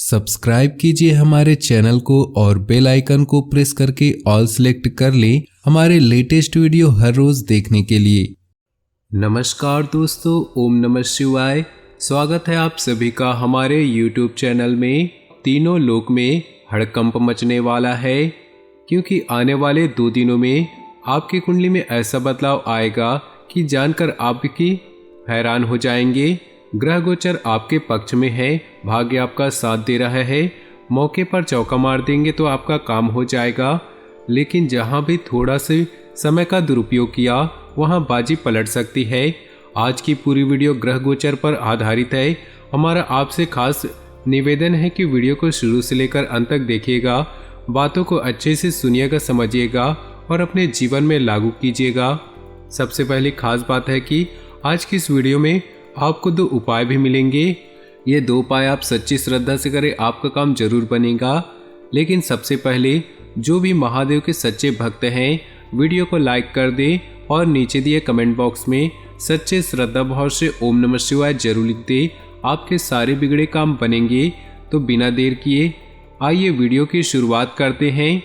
Subscribe कीजिए हमारे channel को और बेल आइकन को प्रेस करके ऑल सेलेक्ट कर लें हमारे लेटेस्ट वीडियो हर रोज देखने के लिए। नमस्कार दोस्तों, ओम नमः शिवाय। स्वागत है आप सभी का हमारे YouTube चैनल में। तीनों लोक में हड़कंप मचने वाला है, क्योंकि आने वाले 2 दिनों में आपकी कुंडली में ऐसा बदलाव आएगा कि जानकर आपकी हैरान हो जाएंगे। ग्रह गोचर आपके पक्ष में है, भाग्य आपका साथ दे रहा है, मौके पर चौका मार देंगे तो आपका काम हो जाएगा। लेकिन जहां भी थोड़ा से समय का दुरुपयोग किया वहां बाजी पलट सकती है। आज की पूरी वीडियो ग्रह गोचर पर आधारित है। हमारा आपसे खास निवेदन है कि वीडियो को शुरू से लेकर अंत तक देखिएगा, बातों को अच्छे से सुनिएगा, समझिएगा और अपने जीवन में लागू कीजिएगा। सबसे पहली खास बात है कि आज की इस वीडियो में आपको 2 उपाय भी मिलेंगे। ये 2 उपाय आप सच्ची श्रद्धा से करें, आपका काम जरूर बनेगा। लेकिन सबसे पहले जो भी महादेव के सच्चे भक्त हैं वीडियो को लाइक कर दें और नीचे दिए कमेंट बॉक्स में सच्चे श्रद्धा भाव से ओम नमः शिवाय जरूर लिख दें। आपके सारे बिगड़े काम बनेंगे। तो बिना देर किए आइए वीडियो की शुरुआत करते हैं।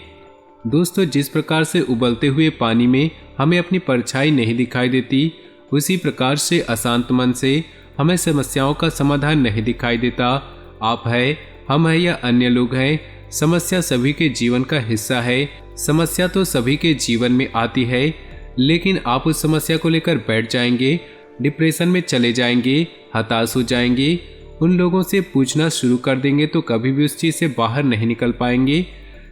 दोस्तों, जिस प्रकार से उबलते हुए पानी में हमें अपनी परछाई नहीं दिखाई देती, उसी प्रकार से अशांत मन से हमें समस्याओं का समाधान नहीं दिखाई देता। आप है, हम है या अन्य लोग हैं, समस्या सभी के जीवन का हिस्सा है। समस्या तो सभी के जीवन में आती है, लेकिन आप उस समस्या को लेकर बैठ जाएंगे, डिप्रेशन में चले जाएंगे, हताश हो जाएंगे, उन लोगों से पूछना शुरू कर देंगे तो कभी भी उस चीज़ से बाहर नहीं निकल पाएंगे।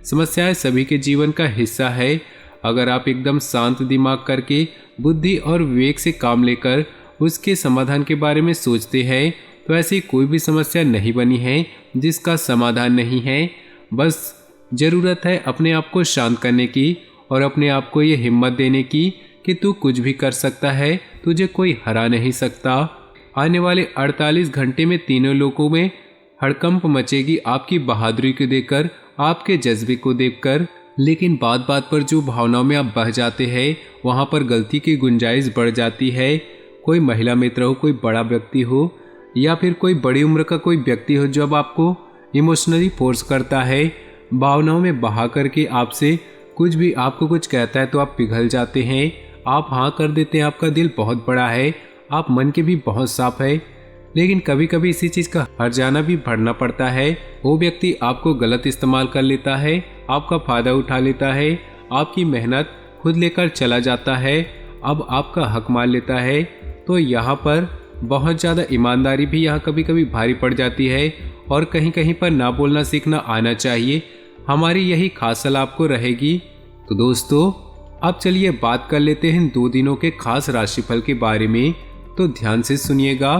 समस्याएं सभी के जीवन का हिस्सा है। अगर आप एकदम शांत दिमाग करके बुद्धि और विवेक से काम लेकर उसके समाधान के बारे में सोचते हैं तो ऐसी कोई भी समस्या नहीं बनी है जिसका समाधान नहीं है। बस ज़रूरत है अपने आप को शांत करने की और अपने आप को ये हिम्मत देने की कि तू कुछ भी कर सकता है, तुझे कोई हरा नहीं सकता। आने वाले 48 घंटे में तीनों लोगों में हड़कंप मचेगी आपकी बहादुरी को देखकर, आपके जज्बे को देखकर। लेकिन बात बात पर जो भावनाओं में आप बह जाते हैं वहाँ पर गलती की गुंजाइश बढ़ जाती है। कोई महिला मित्र हो, कोई बड़ा व्यक्ति हो या फिर कोई बड़ी उम्र का कोई व्यक्ति हो, जब आपको इमोशनली फोर्स करता है, भावनाओं में बहा करके आपसे कुछ भी आपको कुछ कहता है तो आप पिघल जाते हैं, आप हाँ कर देते हैं। आपका दिल बहुत बड़ा है, आप मन के भी बहुत साफ है, लेकिन कभी कभी इसी चीज़ का हर्जाना भी भरना पड़ता है। वो व्यक्ति आपको गलत इस्तेमाल कर लेता है, आपका फ़ायदा उठा लेता है, आपकी मेहनत खुद लेकर चला जाता है, अब आपका हक मान लेता है। तो यहाँ पर बहुत ज़्यादा ईमानदारी भी यहाँ कभी कभी भारी पड़ जाती है और कहीं कहीं पर ना बोलना सीखना आना चाहिए। हमारी यही खास सलाह आपको रहेगी। तो दोस्तों, अब चलिए बात कर लेते हैं 2 दिनों के खास राशिफल के बारे में, तो ध्यान से सुनिएगा।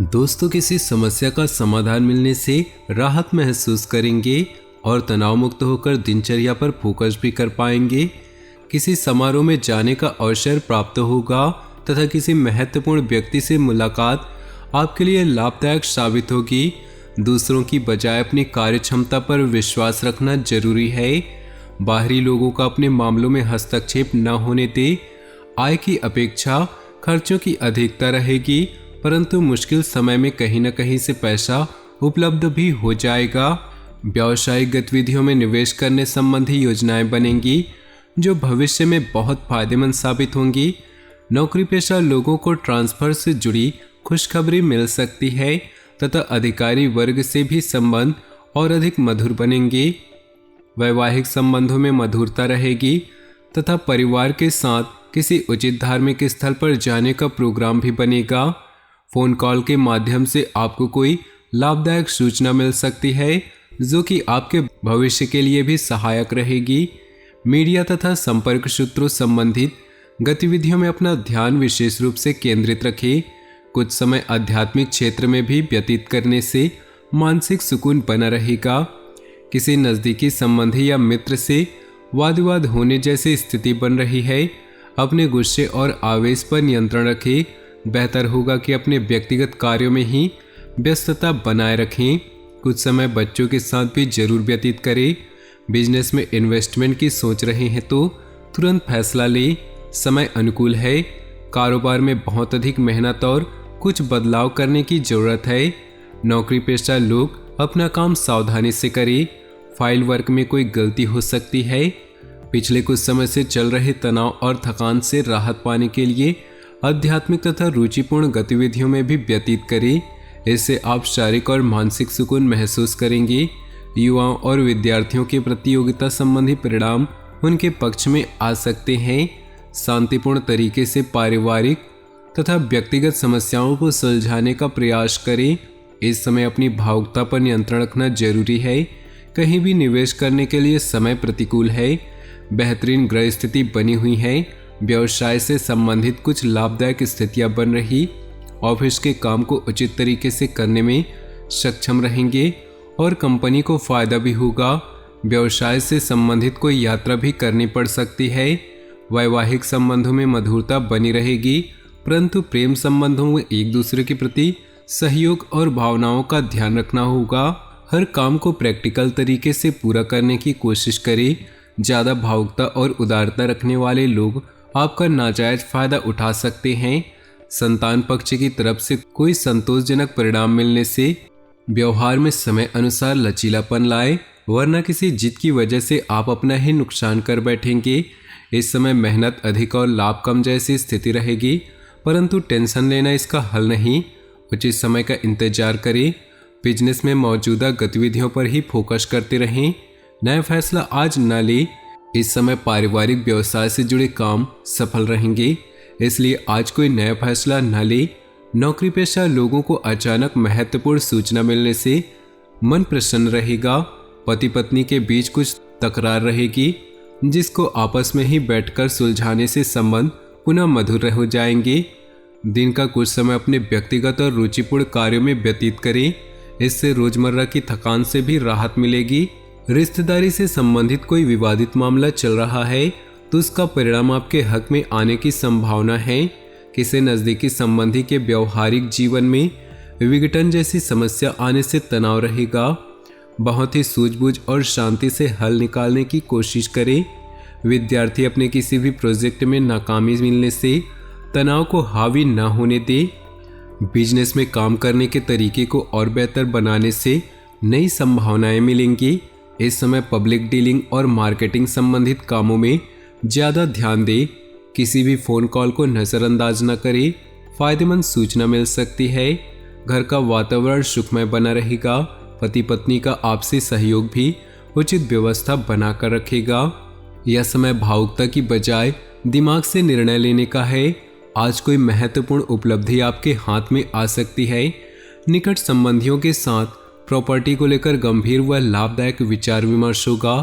दोस्तों, किसी समस्या का समाधान मिलने से राहत महसूस करेंगे और तनाव मुक्त होकर दिनचर्या पर फोकस भी कर पाएंगे। किसी समारोह में जाने का अवसर प्राप्त होगा तथा किसी महत्वपूर्ण व्यक्ति से मुलाकात आपके लिए लाभदायक साबित होगी। दूसरों की बजाय अपनी कार्य क्षमता पर विश्वास रखना जरूरी है। बाहरी लोगों का अपने मामलों में हस्तक्षेप न होने दे। आय की अपेक्षा खर्चों की अधिकता रहेगी, परंतु मुश्किल समय में कहीं न कहीं से पैसा उपलब्ध भी हो जाएगा। व्यावसायिक गतिविधियों में निवेश करने संबंधी योजनाएं बनेंगी जो भविष्य में बहुत फायदेमंद साबित होंगी। नौकरी पेशा लोगों को ट्रांसफर से जुड़ी खुशखबरी मिल सकती है तथा अधिकारी वर्ग से भी संबंध और अधिक मधुर बनेंगे। वैवाहिक संबंधों में मधुरता रहेगी तथा परिवार के साथ किसी उचित धार्मिक स्थल पर जाने का प्रोग्राम भी बनेगा। फोन कॉल के माध्यम से आपको कोई लाभदायक सूचना मिल सकती है जो कि आपके भविष्य के लिए भी सहायक रहेगी। मीडिया तथा संपर्क सूत्रों संबंधित गतिविधियों में अपना ध्यान विशेष रूप से केंद्रित रखें। कुछ समय आध्यात्मिक क्षेत्र में भी व्यतीत करने से मानसिक सुकून बना रहेगा। किसी नज़दीकी संबंधी या मित्र से वाद विवाद होने जैसी स्थिति बन रही है। अपने गुस्से और आवेश पर नियंत्रण रखें। बेहतर होगा कि अपने व्यक्तिगत कार्यों में ही व्यस्तता बनाए रखें। कुछ समय बच्चों के साथ भी जरूर व्यतीत करें। बिजनेस में इन्वेस्टमेंट की सोच रहे हैं तो तुरंत फैसला लें, समय अनुकूल है। कारोबार में बहुत अधिक मेहनत और कुछ बदलाव करने की जरूरत है। नौकरी पेशा लोग अपना काम सावधानी से करें। फाइल वर्क में कोई गलती हो सकती है। पिछले कुछ समय से चल रहे तनाव और थकान से राहत पाने के लिए आध्यात्मिक तथा रुचिपूर्ण गतिविधियों में भी व्यतीत करें। इससे आप शारीरिक और मानसिक सुकून महसूस करेंगे। युवाओं और विद्यार्थियों के प्रतियोगिता संबंधी परिणाम उनके पक्ष में आ सकते हैं। शांतिपूर्ण तरीके से पारिवारिक तथा व्यक्तिगत समस्याओं को सुलझाने का प्रयास करें। इस समय अपनी भावुकता पर नियंत्रण रखना जरूरी है। कहीं भी निवेश करने के लिए समय प्रतिकूल है। बेहतरीन ग्रह स्थिति बनी हुई है। व्यवसाय से संबंधित कुछ लाभदायक स्थितियां बन रही। ऑफिस के काम को उचित तरीके से करने में सक्षम रहेंगे और कंपनी को फायदा भी होगा। व्यवसाय से संबंधित कोई यात्रा भी करनी पड़ सकती है। वैवाहिक संबंधों में मधुरता बनी रहेगी, परंतु प्रेम संबंधों में एक दूसरे के प्रति सहयोग और भावनाओं का ध्यान रखना होगा। हर काम को प्रैक्टिकल तरीके से पूरा करने की कोशिश करें। ज़्यादा भावुकता और उदारता रखने वाले लोग आपका नाजायज फायदा उठा सकते हैं। संतान पक्ष की तरफ से कोई संतोषजनक परिणाम मिलने से व्यवहार में समय अनुसार लचीलापन लाए, वरना किसी जिद की वजह से आप अपना ही नुकसान कर बैठेंगे। इस समय मेहनत अधिक और लाभ कम जैसी स्थिति रहेगी, परंतु टेंशन लेना इसका हल नहीं। उचित समय का इंतजार करें। बिजनेस में मौजूदा गतिविधियों पर ही फोकस करते रहें। नया फैसला आज न ले। इस समय पारिवारिक व्यवसाय से जुड़े काम सफल रहेंगे, इसलिए आज कोई नया फैसला न ले। नौकरी पेशा लोगों को अचानक महत्वपूर्ण सूचना मिलने से मन प्रसन्न रहेगा। पति पत्नी के बीच कुछ तकरार रहेगी, जिसको आपस में ही बैठकर सुलझाने से संबंध पुनः मधुर हो जाएंगे। दिन का कुछ समय अपने व्यक्तिगत और रुचिपूर्ण कार्यों में व्यतीत करें। इससे रोजमर्रा की थकान से भी राहत मिलेगी। रिश्तेदारी से संबंधित कोई विवादित मामला चल रहा है तो उसका परिणाम आपके हक में आने की संभावना है। किसी नज़दीकी संबंधी के व्यवहारिक जीवन में विघटन जैसी समस्या आने से तनाव रहेगा। बहुत ही सूझबूझ और शांति से हल निकालने की कोशिश करें। विद्यार्थी अपने किसी भी प्रोजेक्ट में नाकामी मिलने से तनाव को हावी न होने दे। बिजनेस में काम करने के तरीके को और बेहतर बनाने से नई संभावनाएं मिलेंगी। इस समय पब्लिक डीलिंग और मार्केटिंग संबंधित कामों में ज़्यादा ध्यान दें। किसी भी फ़ोन कॉल को नज़रअंदाज न करें। फायदेमंद सूचना मिल सकती है। घर का वातावरण सुखमय बना रहेगा। पति पत्नी का आपसी सहयोग भी उचित व्यवस्था बनाकर रखेगा। यह समय भावुकता की बजाय दिमाग से निर्णय लेने का है। आज कोई महत्वपूर्ण उपलब्धि आपके हाथ में आ सकती है। निकट संबंधियों के साथ प्रॉपर्टी को लेकर गंभीर व लाभदायक विचार विमर्श होगा।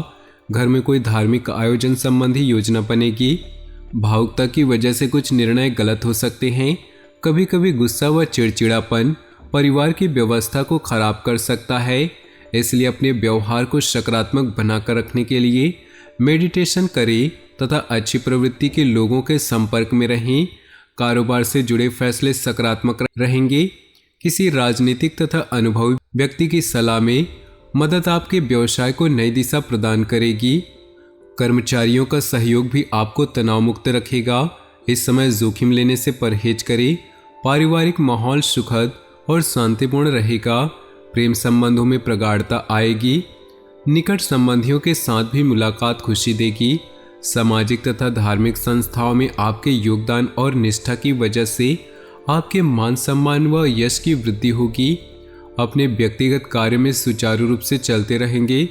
घर में कोई धार्मिक आयोजन संबंधी योजना बनेगी। भावुकता की वजह से कुछ निर्णय गलत हो सकते हैं। कभी कभी गुस्सा व चिड़चिड़ापन परिवार की व्यवस्था को खराब कर सकता है। इसलिए अपने व्यवहार को सकारात्मक बनाकर रखने के लिए मेडिटेशन करें तथा अच्छी प्रवृत्ति के लोगों के संपर्क में रहें। कारोबार से जुड़े फैसले सकारात्मक रहेंगे। किसी राजनीतिक तथा अनुभवी व्यक्ति की सलाह में मदद आपके व्यवसाय को नई दिशा प्रदान करेगी। कर्मचारियों का सहयोग भी आपको तनाव मुक्त रखेगा। इस समय जोखिम लेने से परहेज करें। पारिवारिक माहौल सुखद और शांतिपूर्ण रहेगा। प्रेम संबंधों में प्रगाढ़ता आएगी। निकट संबंधियों के साथ भी मुलाकात खुशी देगी। सामाजिक तथा धार्मिक संस्थाओं में आपके योगदान और निष्ठा की वजह से आपके मान सम्मान व यश की वृद्धि होगी। अपने व्यक्तिगत कार्य में सुचारू रूप से चलते रहेंगे।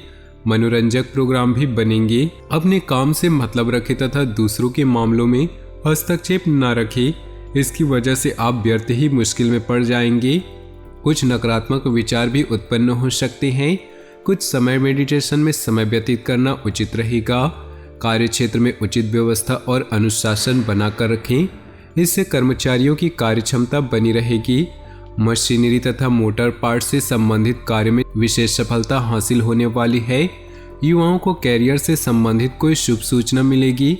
मनोरंजक प्रोग्राम भी बनेंगे। अपने काम से मतलब रखें तथा दूसरों के मामलों में हस्तक्षेप न रखें। इसकी वजह से आप व्यर्थ ही मुश्किल में पड़ जाएंगे। कुछ नकारात्मक विचार भी उत्पन्न हो सकते हैं। कुछ समय मेडिटेशन में समय व्यतीत करना उचित रहेगा। कार्य क्षेत्र में उचित व्यवस्था और अनुशासन बनाकर रखें। इससे कर्मचारियों की कार्यक्षमता बनी रहेगी। मशीनरी तथा मोटर पार्ट से संबंधित कार्य में विशेष सफलता हासिल होने वाली है। युवाओं को कैरियर से संबंधित कोई शुभ सूचना मिलेगी।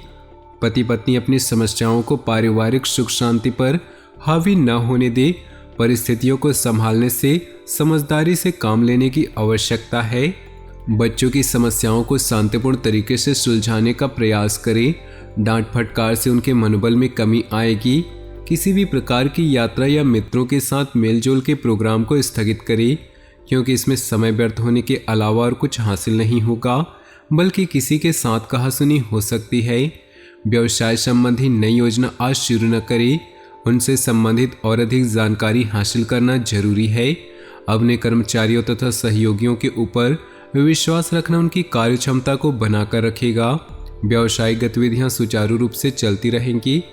पति पत्नी अपनी समस्याओं को पारिवारिक सुख शांति पर हावी न होने दे। परिस्थितियों को संभालने से समझदारी से काम लेने की आवश्यकता है। बच्चों की समस्याओं को शांतिपूर्ण तरीके से सुलझाने का प्रयास करें। डांट फटकार से उनके मनोबल में कमी आएगी। किसी भी प्रकार की यात्रा या मित्रों के साथ मेलजोल के प्रोग्राम को स्थगित करें, क्योंकि इसमें समय व्यर्थ होने के अलावा और कुछ हासिल नहीं होगा, बल्कि किसी के साथ कहासुनी हो सकती है। व्यवसाय संबंधी नई योजना आज शुरू न करें, उनसे संबंधित और अधिक जानकारी हासिल करना जरूरी है। अपने कर्मचारियों तथा सहयोगियों के ऊपर विश्वास रखना उनकी कार्य क्षमता को बनाकर रखेगा। व्यावसायिक गतिविधियां सुचारू रूप से चलती रहेंगी।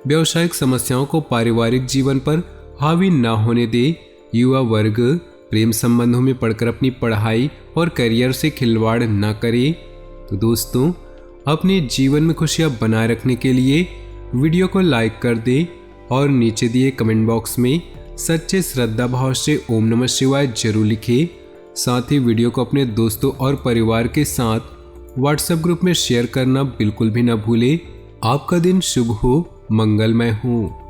व्यावसायिक समस्याओं को पारिवारिक जीवन पर हावी न होने दे। युवा वर्ग प्रेम संबंधों में पड़कर अपनी पढ़ाई और करियर से खिलवाड़ न करे। तो दोस्तों, अपने जीवन में खुशियां बनाए रखने के लिए वीडियो को लाइक कर दें और नीचे दिए कमेंट बॉक्स में सच्चे श्रद्धा भाव से ओम नमः शिवाय जरूर लिखें। साथ ही वीडियो को अपने दोस्तों और परिवार के साथ व्हाट्सएप ग्रुप में शेयर करना बिल्कुल भी न भूलें। आपका दिन शुभ हो, मंगलमय हो।